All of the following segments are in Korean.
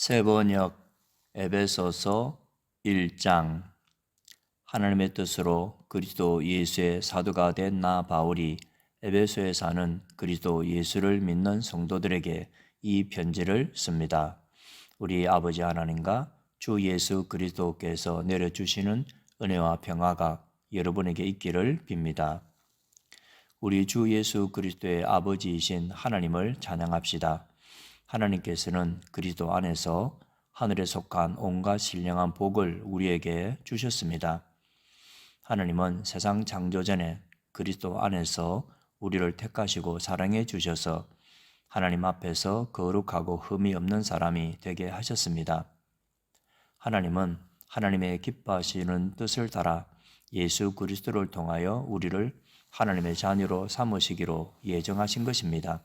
세번역 에베소서 1장. 하나님의 뜻으로 그리스도 예수의 사도가 된 나 바울이 에베소에 사는 그리스도 예수를 믿는 성도들에게 이 편지를 씁니다. 우리 아버지 하나님과 주 예수 그리스도께서 내려주시는 은혜와 평화가 여러분에게 있기를 빕니다. 우리 주 예수 그리스도의 아버지이신 하나님을 찬양합시다. 하나님께서는 그리스도 안에서 하늘에 속한 온갖 신령한 복을 우리에게 주셨습니다. 하나님은 세상 창조 전에 그리스도 안에서 우리를 택하시고 사랑해 주셔서 하나님 앞에서 거룩하고 흠이 없는 사람이 되게 하셨습니다. 하나님은 하나님의 기뻐하시는 뜻을 따라 예수 그리스도를 통하여 우리를 하나님의 자녀로 삼으시기로 예정하신 것입니다.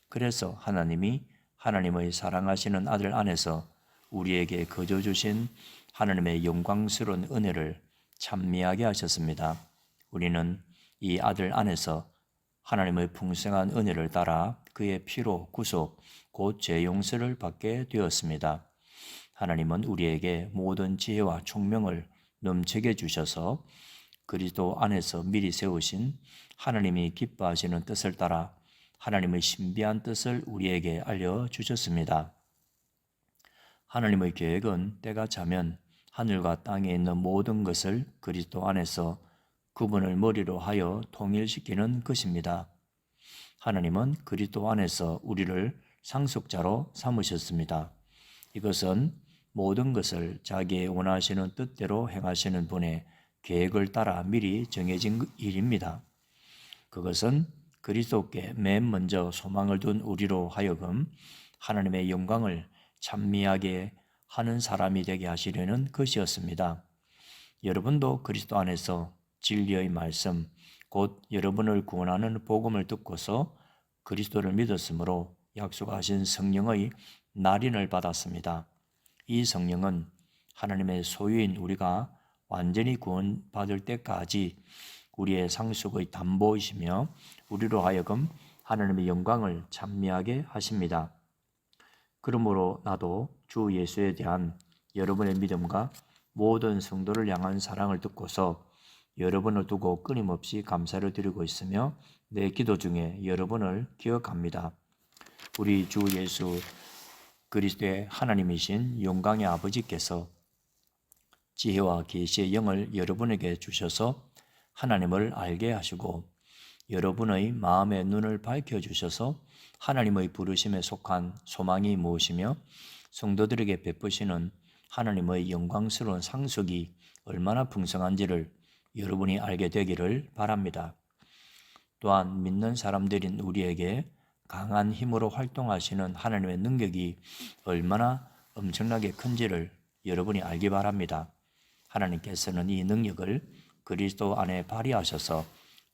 그래서 하나님이 하나님의 사랑하시는 아들 안에서 우리에게 거저 주신 하나님의 영광스러운 은혜를 찬미하게 하셨습니다. 우리는 이 아들 안에서 하나님의 풍성한 은혜를 따라 그의 피로 구속, 곧 죄 용서를 받게 되었습니다. 하나님은 우리에게 모든 지혜와 총명을 넘치게 주셔서 그리스도 안에서 미리 세우신 하나님이 기뻐하시는 뜻을 따라 하나님의 신비한 뜻을 우리에게 알려주셨습니다. 하나님의 계획은 때가 차면 하늘과 땅에 있는 모든 것을 그리스도 안에서 그분을 머리로 하여 통일시키는 것입니다. 하나님은 그리스도 안에서 우리를 상속자로 삼으셨습니다. 이것은 모든 것을 자기의 원하시는 뜻대로 행하시는 분의 계획을 따라 미리 정해진 일입니다. 그것은 그리스도께 맨 먼저 소망을 둔 우리로 하여금 하나님의 영광을 찬미하게 하는 사람이 되게 하시려는 것이었습니다. 여러분도 그리스도 안에서 진리의 말씀, 곧 여러분을 구원하는 복음을 듣고서 그리스도를 믿었으므로 약속하신 성령의 날인을 받았습니다. 이 성령은 하나님의 소유인 우리가 완전히 구원받을 때까지 우리의 상속의 담보이시며 우리로 하여금 하나님의 영광을 찬미하게 하십니다. 그러므로 나도 주 예수에 대한 여러분의 믿음과 모든 성도를 향한 사랑을 듣고서 여러분을 두고 끊임없이 감사를 드리고 있으며 내 기도 중에 여러분을 기억합니다. 우리 주 예수 그리스도의 하나님이신 영광의 아버지께서 지혜와 계시의 영을 여러분에게 주셔서 하나님을 알게 하시고 여러분의 마음의 눈을 밝혀주셔서 하나님의 부르심에 속한 소망이 무엇이며 성도들에게 베푸시는 하나님의 영광스러운 상속이 얼마나 풍성한지를 여러분이 알게 되기를 바랍니다. 또한 믿는 사람들인 우리에게 강한 힘으로 활동하시는 하나님의 능력이 얼마나 엄청나게 큰지를 여러분이 알기 바랍니다. 하나님께서는 이 능력을 그리스도 안에 발휘하셔서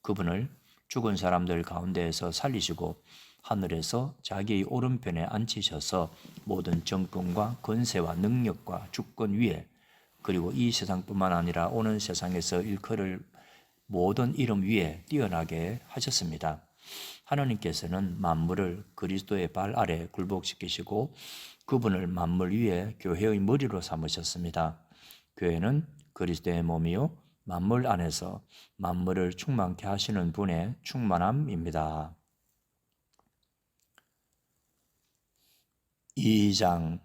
그분을 죽은 사람들 가운데에서 살리시고 하늘에서 자기의 오른편에 앉히셔서 모든 정권과 권세와 능력과 주권 위에 그리고 이 세상뿐만 아니라 오는 세상에서 일컬을 모든 이름 위에 뛰어나게 하셨습니다. 하나님께서는 만물을 그리스도의 발 아래 굴복시키시고 그분을 만물 위에 교회의 머리로 삼으셨습니다. 교회는 그리스도의 몸이요 만물 안에서 만물을 충만케 하시는 분의 충만함입니다. 2장.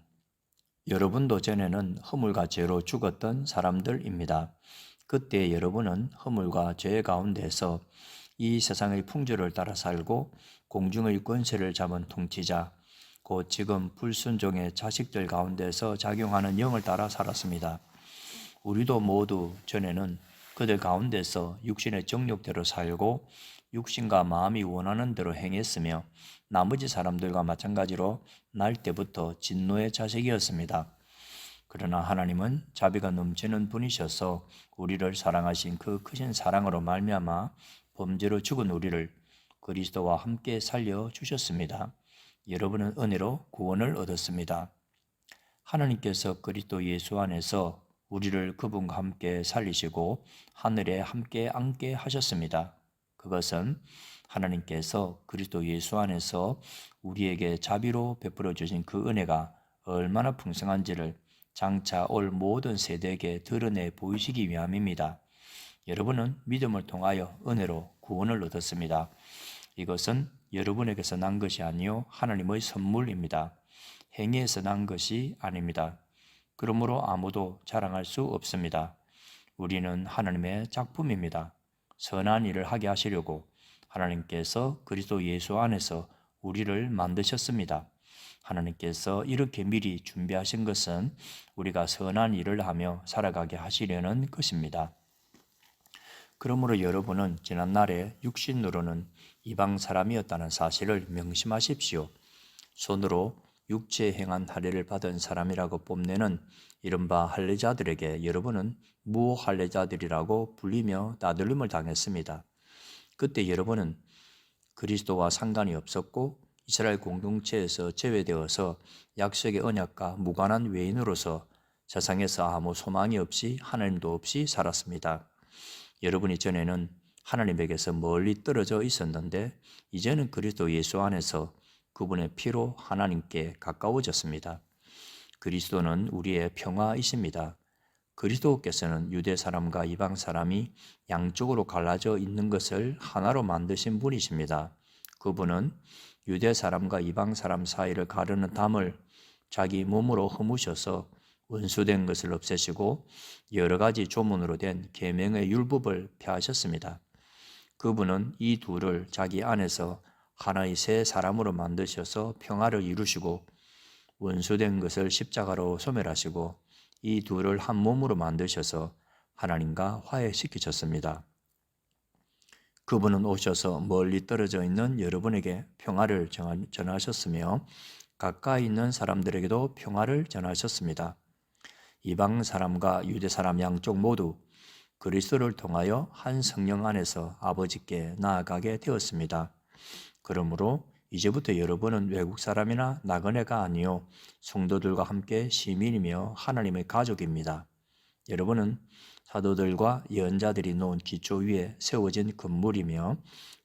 여러분도 전에는 허물과 죄로 죽었던 사람들입니다. 그때 여러분은 허물과 죄 가운데서 이 세상의 풍조를 따라 살고 공중의 권세를 잡은 통치자, 곧 지금 불순종의 자식들 가운데서 작용하는 영을 따라 살았습니다. 우리도 모두 전에는 그들 가운데서 육신의 정욕대로 살고 육신과 마음이 원하는 대로 행했으며 나머지 사람들과 마찬가지로 날 때부터 진노의 자식이었습니다. 그러나 하나님은 자비가 넘치는 분이셔서 우리를 사랑하신 그 크신 사랑으로 말미암아 범죄로 죽은 우리를 그리스도와 함께 살려주셨습니다. 여러분은 은혜로 구원을 얻었습니다. 하나님께서 그리스도 예수 안에서 우리를 그분과 함께 살리시고 하늘에 함께 앉게 하셨습니다. 그것은 하나님께서 그리스도 예수 안에서 우리에게 자비로 베풀어 주신 그 은혜가 얼마나 풍성한지를 장차 올 모든 세대에게 드러내 보이시기 위함입니다. 여러분은 믿음을 통하여 은혜로 구원을 얻었습니다. 이것은 여러분에게서 난 것이 아니요 하나님의 선물입니다. 행위에서 난 것이 아닙니다. 그러므로 아무도 자랑할 수 없습니다. 우리는 하나님의 작품입니다. 선한 일을 하게 하시려고 하나님께서 그리스도 예수 안에서 우리를 만드셨습니다. 하나님께서 이렇게 미리 준비하신 것은 우리가 선한 일을 하며 살아가게 하시려는 것입니다. 그러므로 여러분은 지난날에 육신으로는 이방 사람이었다는 사실을 명심하십시오. 손으로 육체에 행한 할례를 받은 사람이라고 뽐내는 이른바 할례자들에게 여러분은 무할례자들이라고 불리며 따돌림을 당했습니다. 그때 여러분은 그리스도와 상관이 없었고 이스라엘 공동체에서 제외되어서 약속의 언약과 무관한 외인으로서 세상에서 아무 소망이 없이 하나님도 없이 살았습니다. 여러분이 전에는 하나님에게서 멀리 떨어져 있었는데 이제는 그리스도 예수 안에서 그분의 피로 하나님께 가까워졌습니다. 그리스도는 우리의 평화이십니다. 그리스도께서는 유대 사람과 이방 사람이 양쪽으로 갈라져 있는 것을 하나로 만드신 분이십니다. 그분은 유대 사람과 이방 사람 사이를 가르는 담을 자기 몸으로 허무셔서 원수된 것을 없애시고 여러 가지 조문으로 된 계명의 율법을 폐하셨습니다. 그분은 이 둘을 자기 안에서 하나의 새 사람으로 만드셔서 평화를 이루시고 원수된 것을 십자가로 소멸하시고 이 둘을 한 몸으로 만드셔서 하나님과 화해시키셨습니다. 그분은 오셔서 멀리 떨어져 있는 여러분에게 평화를 전하셨으며 가까이 있는 사람들에게도 평화를 전하셨습니다. 이방 사람과 유대 사람 양쪽 모두 그리스도를 통하여 한 성령 안에서 아버지께 나아가게 되었습니다. 그러므로 이제부터 여러분은 외국 사람이나 나그네가 아니요 성도들과 함께 시민이며 하나님의 가족입니다. 여러분은 사도들과 예언자들이 놓은 기초 위에 세워진 건물이며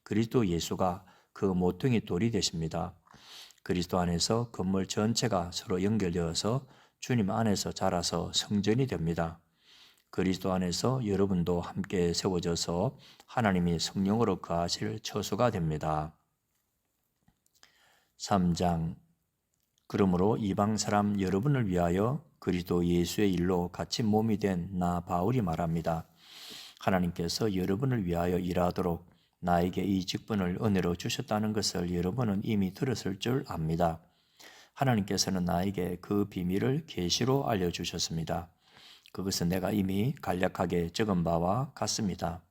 그리스도 예수가 그 모퉁이 돌이 되십니다. 그리스도 안에서 건물 전체가 서로 연결되어서 주님 안에서 자라서 성전이 됩니다. 그리스도 안에서 여러분도 함께 세워져서 하나님이 성령으로 거하실 처소가 됩니다. 3장. 그러므로 이방 사람 여러분을 위하여 그리스도 예수의 일로 같이 몸이 된 나 바울이 말합니다. 하나님께서 여러분을 위하여 일하도록 나에게 이 직분을 은혜로 주셨다는 것을 여러분은 이미 들었을 줄 압니다. 하나님께서는 나에게 그 비밀을 계시로 알려주셨습니다. 그것은 내가 이미 간략하게 적은 바와 같습니다.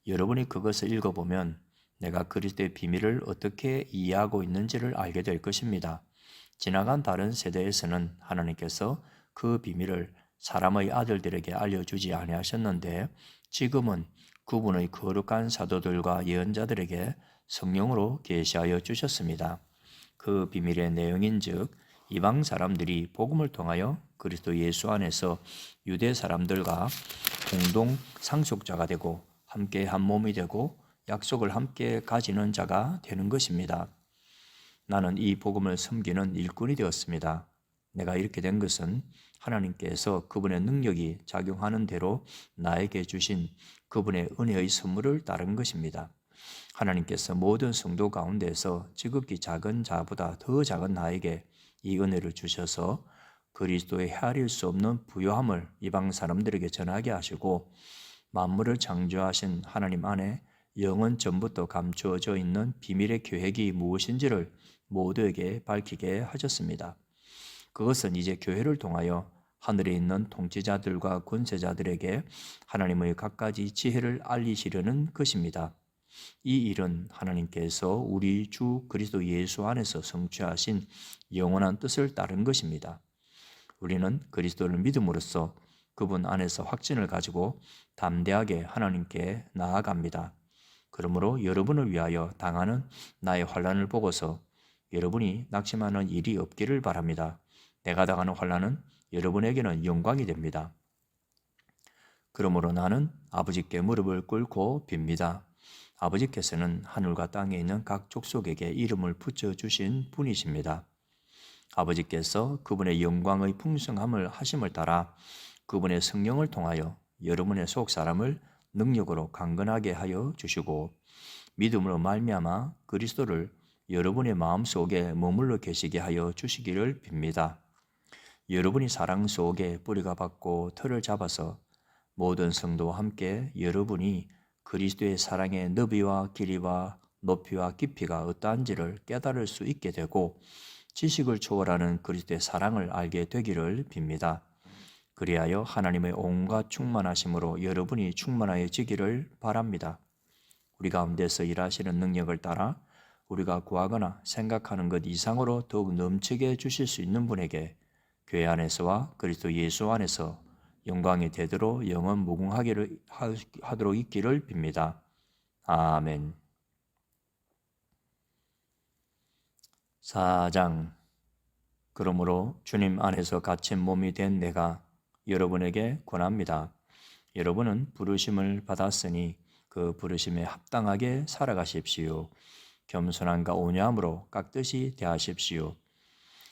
여러분이 그것을 읽어보면 내가 그리스도의 비밀을 어떻게 이해하고 있는지를 알게 될 것입니다. 지나간 다른 세대에서는 하나님께서 그 비밀을 사람의 아들들에게 알려주지 아니하셨는데 지금은 그분의 거룩한 사도들과 예언자들에게 성령으로 계시하여 주셨습니다. 그 비밀의 내용인즉 이방 사람들이 복음을 통하여 그리스도 예수 안에서 유대 사람들과 공동 상속자가 되고 함께 한 몸이 되고 약속을 함께 가지는 자가 되는 것입니다. 나는 이 복음을 섬기는 일꾼이 되었습니다. 내가 이렇게 된 것은 하나님께서 그분의 능력이 작용하는 대로 나에게 주신 그분의 은혜의 선물을 따른 것입니다. 하나님께서 모든 성도 가운데서 지극히 작은 자보다 더 작은 나에게 이 은혜를 주셔서 그리스도의 헤아릴 수 없는 부요함을 이방 사람들에게 전하게 하시고 만물을 창조하신 하나님 안에 영원 전부터 감추어져 있는 비밀의 계획이 무엇인지를 모두에게 밝히게 하셨습니다. 그것은 이제 교회를 통하여 하늘에 있는 통치자들과 권세자들에게 하나님의 갖가지 지혜를 알리시려는 것입니다. 이 일은 하나님께서 우리 주 그리스도 예수 안에서 성취하신 영원한 뜻을 따른 것입니다. 우리는 그리스도를 믿음으로써 그분 안에서 확신을 가지고 담대하게 하나님께 나아갑니다. 그러므로 여러분을 위하여 당하는 나의 환난을 보고서 여러분이 낙심하는 일이 없기를 바랍니다. 내가 당하는 환난은 여러분에게는 영광이 됩니다. 그러므로 나는 아버지께 무릎을 꿇고 빕니다. 아버지께서는 하늘과 땅에 있는 각 족속에게 이름을 붙여주신 분이십니다. 아버지께서 그분의 영광의 풍성함을 하심을 따라 그분의 성령을 통하여 여러분의 속 사람을 능력으로 강건하게 하여 주시고 믿음으로 말미암아 그리스도를 여러분의 마음속에 머물러 계시게 하여 주시기를 빕니다. 여러분이 사랑 속에 뿌리가 받고 틀을 잡아서 모든 성도와 함께 여러분이 그리스도의 사랑의 너비와 길이와 높이와 깊이가 어떠한지를 깨달을 수 있게 되고 지식을 초월하는 그리스도의 사랑을 알게 되기를 빕니다. 그리하여 하나님의 온갖 충만하심으로 여러분이 충만하여지기를 바랍니다. 우리 가운데서 일하시는 능력을 따라 우리가 구하거나 생각하는 것 이상으로 더욱 넘치게 주실 수 있는 분에게 교회 안에서와 그리스도 예수 안에서 영광이 되도록 영원 무궁하기를 하도록 있기를 빕니다. 아멘. 4장. 그러므로 주님 안에서 갇힌 몸이 된 내가 여러분에게 권합니다. 여러분은 부르심을 받았으니 그 부르심에 합당하게 살아가십시오. 겸손함과 온유함으로 깍듯이 대하십시오.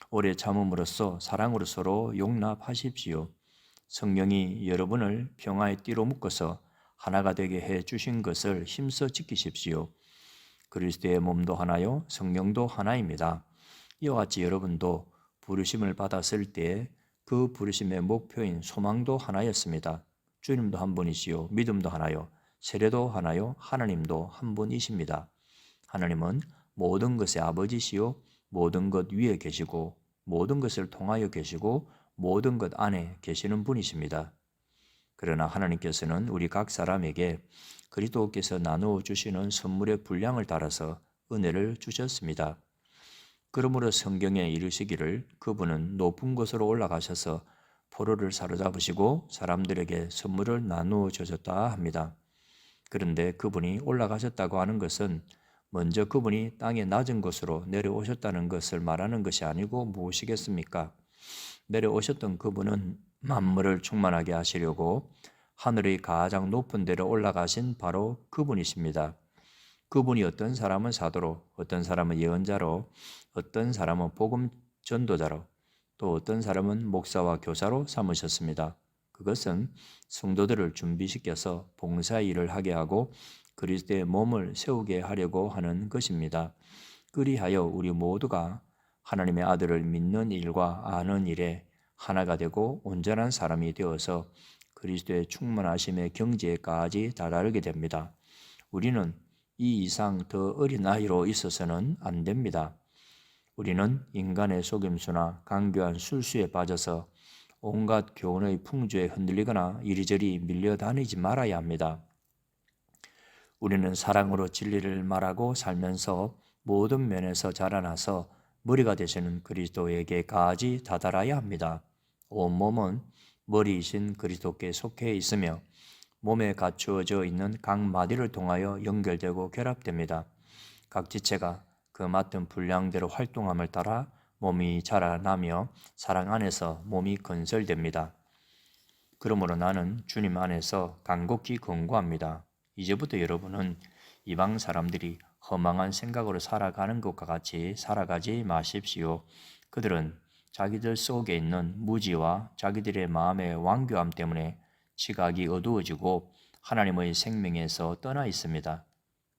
오래 참음으로써 사랑으로 서로 용납하십시오. 성령이 여러분을 평화의 띠로 묶어서 하나가 되게 해 주신 것을 힘써 지키십시오. 그리스도의 몸도 하나요, 성령도 하나입니다. 이와 같이 여러분도 부르심을 받았을 때 그 부르심의 목표인 소망도 하나였습니다. 주님도 한 분이시요, 믿음도 하나요, 세례도 하나요, 하나님도 한 분이십니다. 하나님은 모든 것의 아버지시요, 모든 것 위에 계시고 모든 것을 통하여 계시고 모든 것 안에 계시는 분이십니다. 그러나 하나님께서는 우리 각 사람에게 그리스도께서 나누어 주시는 선물의 분량을 따라서 은혜를 주셨습니다. 그러므로 성경에 이르시기를 그분은 높은 곳으로 올라가셔서 포로를 사로잡으시고 사람들에게 선물을 나누어 주셨다 합니다. 그런데 그분이 올라가셨다고 하는 것은 먼저 그분이 땅의 낮은 곳으로 내려오셨다는 것을 말하는 것이 아니고 무엇이겠습니까? 내려오셨던 그분은 만물을 충만하게 하시려고 하늘의 가장 높은 데로 올라가신 바로 그분이십니다. 그분이 어떤 사람은 사도로, 어떤 사람은 예언자로, 어떤 사람은 복음 전도자로, 또 어떤 사람은 목사와 교사로 삼으셨습니다. 그것은 성도들을 준비시켜서 봉사 일을 하게 하고 그리스도의 몸을 세우게 하려고 하는 것입니다. 그리하여 우리 모두가 하나님의 아들을 믿는 일과 아는 일에 하나가 되고 온전한 사람이 되어서 그리스도의 충만하심의 경지에까지 다다르게 됩니다. 우리는 이 이상 더 어린 나이로 있어서는 안 됩니다. 우리는 인간의 속임수나 강교한 술수에 빠져서 온갖 교훈의 풍조에 흔들리거나 이리저리 밀려다니지 말아야 합니다. 우리는 사랑으로 진리를 말하고 살면서 모든 면에서 자라나서 머리가 되시는 그리스도에게까지 다다라야 합니다. 온몸은 머리이신 그리스도께 속해 있으며 몸에 갖추어져 있는 각 마디를 통하여 연결되고 결합됩니다. 각 지체가 그 맡은 분량대로 활동함을 따라 몸이 자라나며 사랑 안에서 몸이 건설됩니다. 그러므로 나는 주님 안에서 간곡히 권고합니다. 이제부터 여러분은 이방 사람들이 허망한 생각으로 살아가는 것과 같이 살아가지 마십시오. 그들은 자기들 속에 있는 무지와 자기들의 마음의 완교함 때문에 시각이 어두워지고 하나님의 생명에서 떠나 있습니다.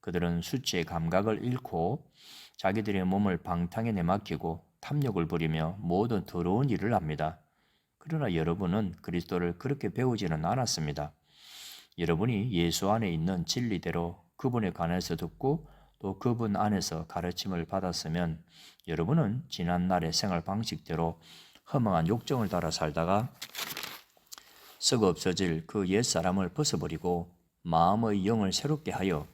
그들은 수치의 감각을 잃고 자기들의 몸을 방탕에 내맡기고 탐욕을 부리며 모든 더러운 일을 합니다. 그러나 여러분은 그리스도를 그렇게 배우지는 않았습니다. 여러분이 예수 안에 있는 진리대로 그분에 관해서 듣고 또 그분 안에서 가르침을 받았으면 여러분은 지난날의 생활 방식대로 허망한 욕정을 따라 살다가 썩어 없어질 그 옛사람을 벗어버리고 마음의 영을 새롭게 하여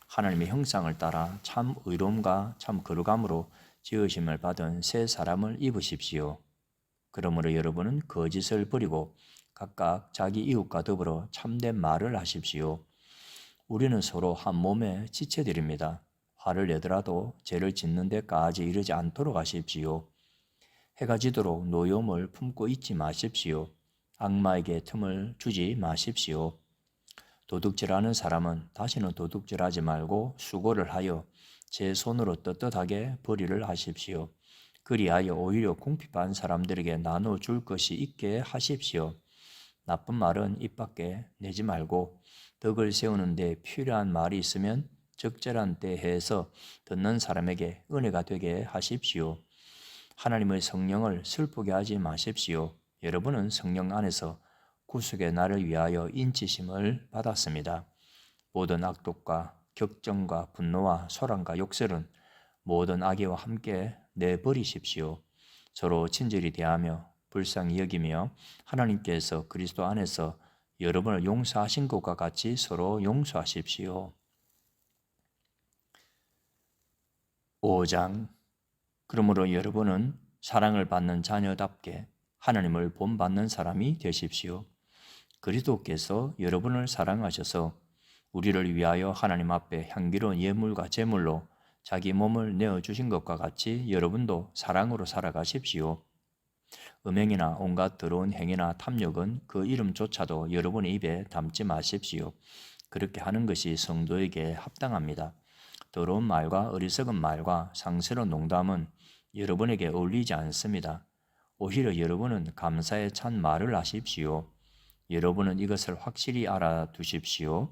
하나님의 형상을 따라 참 의로움과 참 거룩함으로 지으심을 받은 새 사람을 입으십시오. 그러므로 여러분은 거짓을 버리고 각각 자기 이웃과 더불어 참된 말을 하십시오. 우리는 서로 한 몸의 지체들입니다. 화를 내더라도 죄를 짓는 데까지 이르지 않도록 하십시오. 해가 지도록 노여움을 품고 있지 마십시오. 악마에게 틈을 주지 마십시오. 도둑질하는 사람은 다시는 도둑질하지 말고 수고를 하여 제 손으로 떳떳하게 벌이를 하십시오. 그리하여 오히려 궁핍한 사람들에게 나눠줄 것이 있게 하십시오. 나쁜 말은 입 밖에 내지 말고 덕을 세우는 데 필요한 말이 있으면 적절한 때에 해서 듣는 사람에게 은혜가 되게 하십시오. 하나님의 성령을 슬프게 하지 마십시오. 여러분은 성령 안에서 구속의 날을 위하여 인치심을 받았습니다. 모든 악독과 격정과 분노와 소란과 욕설은 모든 악의와 함께 내버리십시오. 서로 친절히 대하며 불쌍히 여기며 하나님께서 그리스도 안에서 여러분을 용서하신 것과 같이 서로 용서하십시오. 5장. 그러므로 여러분은 사랑을 받는 자녀답게 하나님을 본받는 사람이 되십시오. 그리스도께서 여러분을 사랑하셔서 우리를 위하여 하나님 앞에 향기로운 예물과 제물로 자기 몸을 내어주신 것과 같이 여러분도 사랑으로 살아가십시오. 음행이나 온갖 더러운 행위나 탐욕은 그 이름조차도 여러분의 입에 담지 마십시오. 그렇게 하는 것이 성도에게 합당합니다. 더러운 말과 어리석은 말과 상스러운 농담은 여러분에게 어울리지 않습니다. 오히려 여러분은 감사에 찬 말을 하십시오. 여러분은 이것을 확실히 알아두십시오.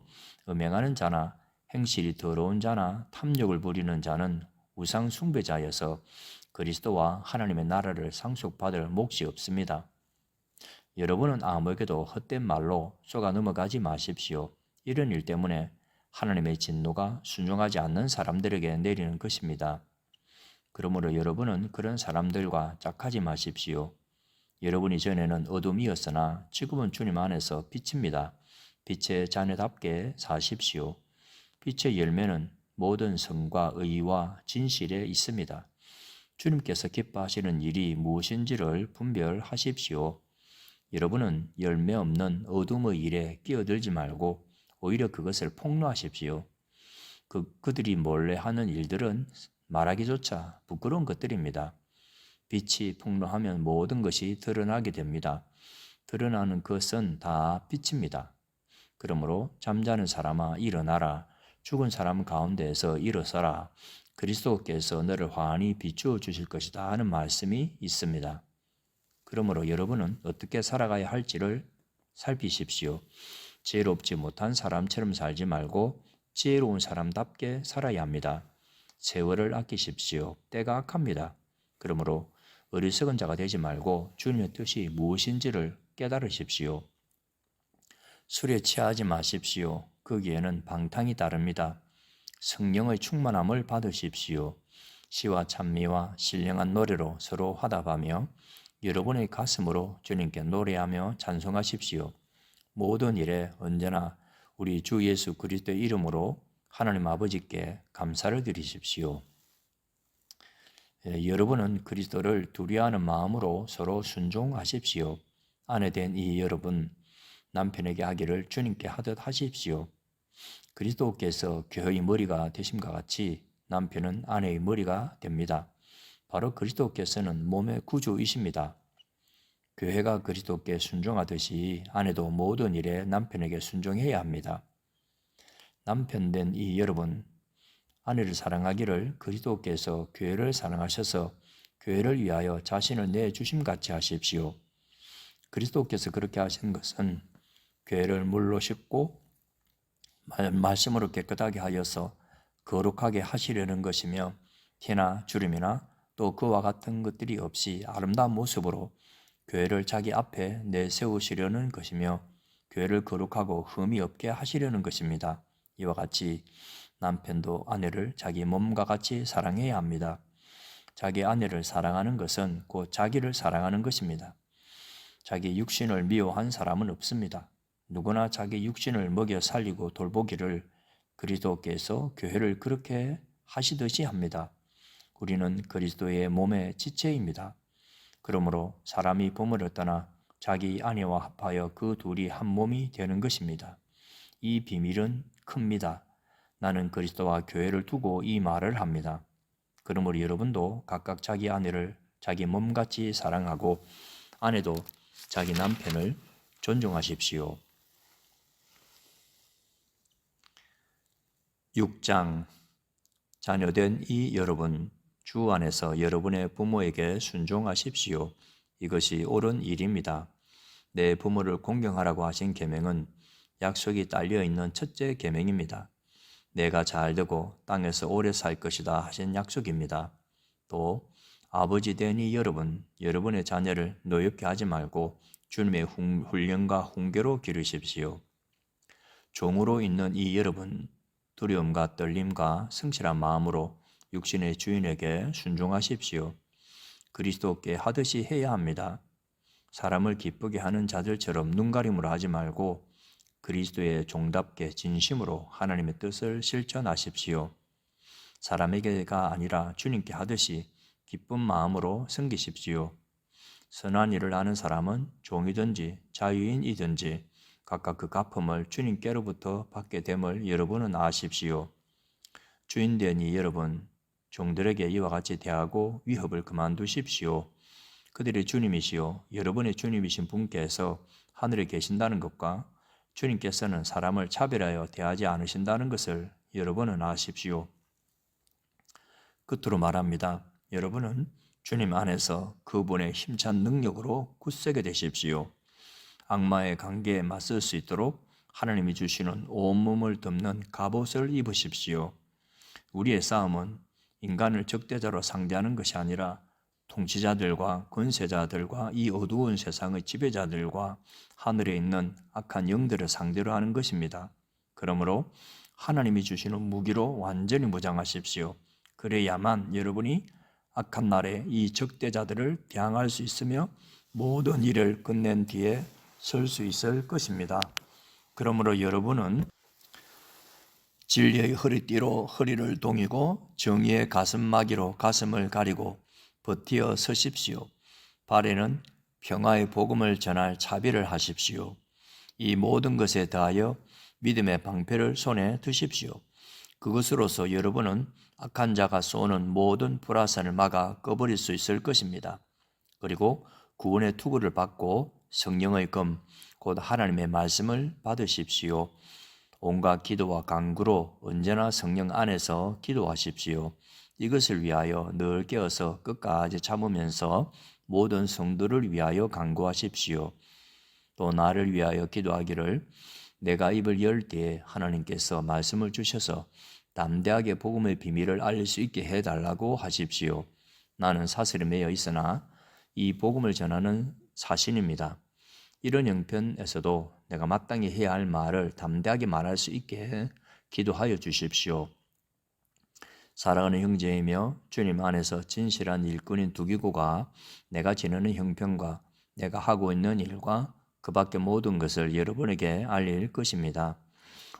음행하는 자나 행실이 더러운 자나 탐욕을 부리는 자는 우상 숭배자여서 그리스도와 하나님의 나라를 상속받을 몫이 없습니다. 여러분은 아무에게도 헛된 말로 속아 넘어가지 마십시오. 이런 일 때문에 하나님의 진노가 순종하지 않는 사람들에게 내리는 것입니다. 그러므로 여러분은 그런 사람들과 짝하지 마십시오. 여러분이 전에는 어둠이었으나 지금은 주님 안에서 빛입니다. 빛의 자녀답게 사십시오. 빛의 열매는 모든 성과 의와 진실에 있습니다. 주님께서 기뻐하시는 일이 무엇인지를 분별하십시오. 여러분은 열매 없는 어둠의 일에 끼어들지 말고 오히려 그것을 폭로하십시오. 그들이 몰래 하는 일들은 말하기조차 부끄러운 것들입니다. 빛이 폭로하면 모든 것이 드러나게 됩니다. 드러나는 것은 다 빛입니다. 그러므로 잠자는 사람아 일어나라. 죽은 사람 가운데에서 일어서라. 그리스도께서 너를 환히 비추어 주실 것이다 하는 말씀이 있습니다. 그러므로 여러분은 어떻게 살아가야 할지를 살피십시오. 지혜롭지 못한 사람처럼 살지 말고 지혜로운 사람답게 살아야 합니다. 세월을 아끼십시오. 때가 악합니다. 그러므로 어리석은 자가 되지 말고 주님의 뜻이 무엇인지를 깨달으십시오. 술에 취하지 마십시오. 거기에는 방탕이 따릅니다. 성령의 충만함을 받으십시오. 시와 찬미와 신령한 노래로 서로 화답하며 여러분의 가슴으로 주님께 노래하며 찬송하십시오. 모든 일에 언제나 우리 주 예수 그리스도의 이름으로 하나님 아버지께 감사를 드리십시오. 여러분은 그리스도를 두려워하는 마음으로 서로 순종하십시오. 아내 된 이 여러분, 남편에게 하기를 주님께 하듯 하십시오. 그리스도께서 교회의 머리가 되심과 같이 남편은 아내의 머리가 됩니다. 바로 그리스도께서는 몸의 구주이십니다. 교회가 그리스도께 순종하듯이 아내도 모든 일에 남편에게 순종해야 합니다. 남편 된 이 여러분, 아내를 사랑하기를 그리스도께서 교회를 사랑하셔서 교회를 위하여 자신을 내주심같이 하십시오. 그리스도께서 그렇게 하신 것은 교회를 물로 씻고 말씀으로 깨끗하게 하여서 거룩하게 하시려는 것이며 티나 주름이나 또 그와 같은 것들이 없이 아름다운 모습으로 교회를 자기 앞에 내세우시려는 것이며 교회를 거룩하고 흠이 없게 하시려는 것입니다. 이와 같이 남편도 아내를 자기 몸과 같이 사랑해야 합니다. 자기 아내를 사랑하는 것은 곧 자기를 사랑하는 것입니다. 자기 육신을 미워한 사람은 없습니다. 누구나 자기 육신을 먹여 살리고 돌보기를 그리스도께서 교회를 그렇게 하시듯이 합니다. 우리는 그리스도의 몸의 지체입니다. 그러므로 사람이 부모를 떠나 자기 아내와 합하여 그 둘이 한 몸이 되는 것입니다. 이 비밀은 큽니다. 나는 그리스도와 교회를 두고 이 말을 합니다. 그러므로 여러분도 각각 자기 아내를 자기 몸같이 사랑하고 아내도 자기 남편을 존중하십시오. 6장. 자녀된 이 여러분, 주 안에서 여러분의 부모에게 순종하십시오. 이것이 옳은 일입니다. 내 부모를 공경하라고 하신 계명은 약속이 딸려 있는 첫째 계명입니다. 내가 잘 되고 땅에서 오래 살 것이다 하신 약속입니다. 또 아버지 된 이 여러분, 여러분의 자녀를 노엽게 하지 말고 주님의 훈련과 훈계로 기르십시오. 종으로 있는 이 여러분, 두려움과 떨림과 성실한 마음으로 육신의 주인에게 순종하십시오. 그리스도께 하듯이 해야 합니다. 사람을 기쁘게 하는 자들처럼 눈가림으로 하지 말고 그리스도의 종답게 진심으로 하나님의 뜻을 실천하십시오. 사람에게가 아니라 주님께 하듯이 기쁜 마음으로 섬기십시오. 선한 일을 하는 사람은 종이든지 자유인이든지 각각 그 갚음을 주님께로부터 받게 됨을 여러분은 아십시오. 주인된 이 여러분, 종들에게 이와 같이 대하고 위협을 그만두십시오. 그들의 주님이시요 여러분의 주님이신 분께서 하늘에 계신다는 것과 주님께서는 사람을 차별하여 대하지 않으신다는 것을 여러분은 아십시오. 끝으로 말합니다. 여러분은 주님 안에서 그분의 힘찬 능력으로 굳세게 되십시오. 악마의 관계에 맞설 수 있도록 하나님이 주시는 온몸을 덮는 갑옷을 입으십시오. 우리의 싸움은 인간을 적대자로 상대하는 것이 아니라 통치자들과 권세자들과 이 어두운 세상의 지배자들과 하늘에 있는 악한 영들을 상대로 하는 것입니다. 그러므로 하나님이 주시는 무기로 완전히 무장하십시오. 그래야만 여러분이 악한 날에 이 적대자들을 대항할 수 있으며 모든 일을 끝낸 뒤에 설 수 있을 것입니다. 그러므로 여러분은 진리의 허리띠로 허리를 동이고 정의의 가슴막이로 가슴을 가리고 버티어 서십시오. 발에는 평화의 복음을 전할 자비를 하십시오. 이 모든 것에 더하여 믿음의 방패를 손에 드십시오. 그것으로서 여러분은 악한 자가 쏘는 모든 불화살을 막아 꺼버릴 수 있을 것입니다. 그리고 구원의 투구를 받고 성령의 금, 곧 하나님의 말씀을 받으십시오. 온갖 기도와 간구로 언제나 성령 안에서 기도하십시오. 이것을 위하여 늘 깨어서 끝까지 참으면서 모든 성도를 위하여 간구하십시오. 또 나를 위하여 기도하기를 내가 입을 열 때에 하나님께서 말씀을 주셔서 담대하게 복음의 비밀을 알릴 수 있게 해달라고 하십시오. 나는 사슬에 매여 있으나 이 복음을 전하는 사신입니다. 이런 형편에서도 내가 마땅히 해야 할 말을 담대하게 말할 수 있게 기도하여 주십시오. 사랑하는 형제이며 주님 안에서 진실한 일꾼인 두기고가 내가 지내는 형편과 내가 하고 있는 일과 그 밖의 모든 것을 여러분에게 알릴 것입니다.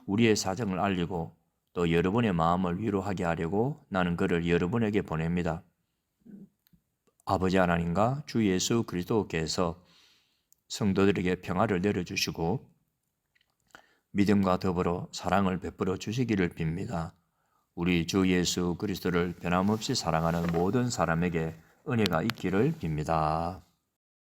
우리의 사정을 알리고 또 여러분의 마음을 위로하게 하려고 나는 그를 여러분에게 보냅니다. 아버지 하나님과 주 예수 그리스도께서 성도들에게 평화를 내려주시고 믿음과 더불어 사랑을 베풀어 주시기를 빕니다. 우리 주 예수 그리스도를 변함없이 사랑하는 모든 사람에게 은혜가 있기를 빕니다.